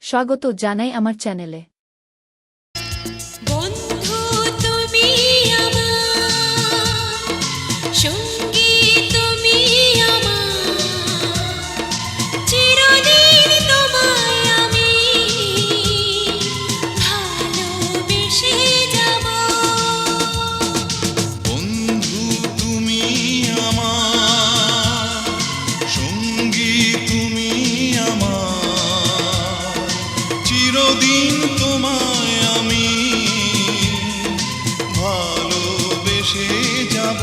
স্বাগত জানাই আমার চ্যানেলে। বন্ধু তুমি আমার সঙ্গী, তুমি আমার চিরদিন, তোমায় আমি ভালোবেসে যাব। বন্ধু তুমি আমার সঙ্গী, তুমি আমার চিরদিন, তোমায় আমি ভালোবেসে যাব।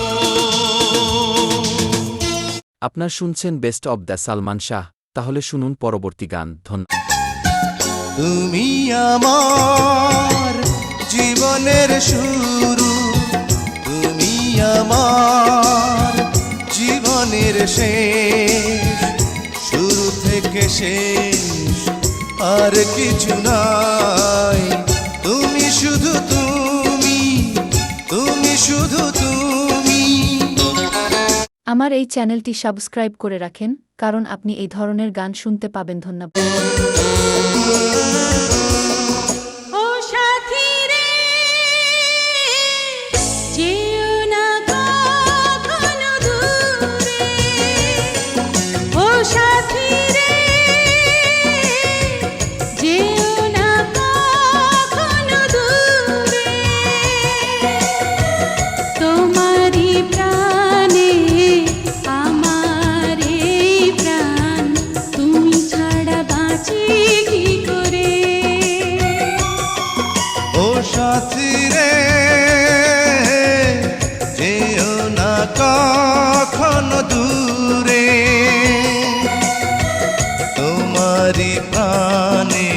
আপনার শুনছেন best of the Salman Shah, তাহলে শুনুন পরবর্তী গান। তুমি আমার জীবনের শুরু, তুমি আমার জীবনের শেষ, শুরু থেকে শেষ আর কিছু নাই। তুমি শুধু তুমি, তুমি শুধু তুমি। আমার এই চ্যানেলটি সাবস্ক্রাইব করে রাখেন, কারণ আপনি এই ধরনের গান শুনতে পাবেন। ধন্যবাদ। ও সাথী রে, যেও না কখনো দূরে। ও সাথী রে, যেও না কখনো দূরে। তোমারই প্রাণে আমার এই প্রাণ, তুমি ছাড়া বাঁচি কি করে। ও সাথী রে, যেও না কখনো দূরে। তোমারই প্রাণে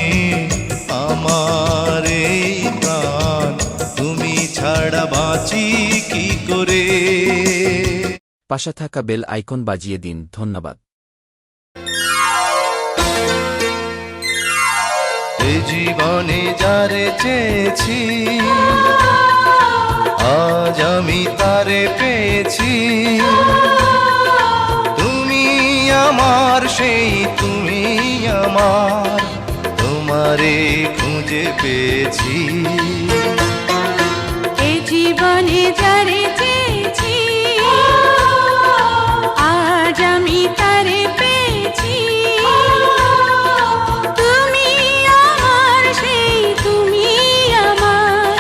আমার এই প্রাণ, তুমি ছাড়া বাঁচি কি করে। পাশে থাকা বেল আইকন বাজিয়ে দিন। ধন্যবাদ। এই জীবনে যারে চেয়েছি, আজ আমি তারে পেয়েছি। তুমি আমার সেই, তুমি আমার, তোমারে খুঁজে পেয়েছি। এ জীবনে যারে চেয়েছি, আজ আমি তারে পেয়েছি। তুমি আমার সেই, তুমি আমার,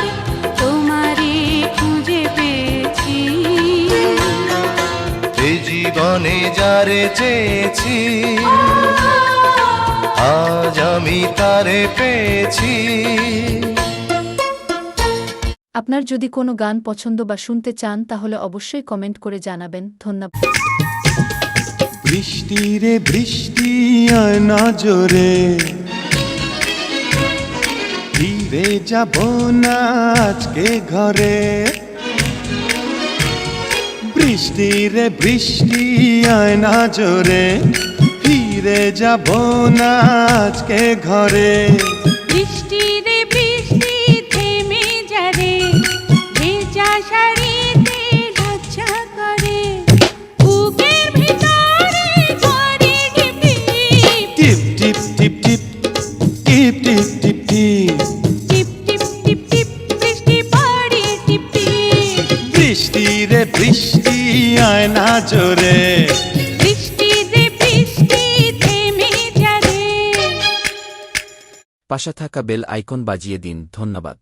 তোমারে খুঁজে পেয়েছি। এই জীবনে যারে চেয়েছি, আজ আমি তারে পেয়েছি। আপনার যদি কোনো গান পছন্দ বা শুনতে চান, তাহলে অবশ্যই কমেন্ট করে জানাবেন। ধন্যবাদ। বৃষ্টি রে বৃষ্টি আয় না জোরে, ফিরে যাব না আজকে ঘরে। বৃষ্টি রে বৃষ্টি আয় না জোরে, ফিরে যাব না আজকে ঘরে। বৃষ্টি রে বৃষ্টি থেমে যারে, ভেজা শাড়িতে লাচ্ছা করে। বুকের ভিতরে ঝরে টিপ টিপ টিপ টিপ টিপ টিপ টিপ টিপ টিপ। টিপ টিপ টিপ টিপ, বৃষ্টি পড়ে টিপ টিপ। বৃষ্টি রে বৃষ্টি আয় না জোরে। বৃষ্টি রে বৃষ্টি থেমে যারে। পাশে থাকা বেল আইকন বাজিয়ে দিন। ধন্যবাদ।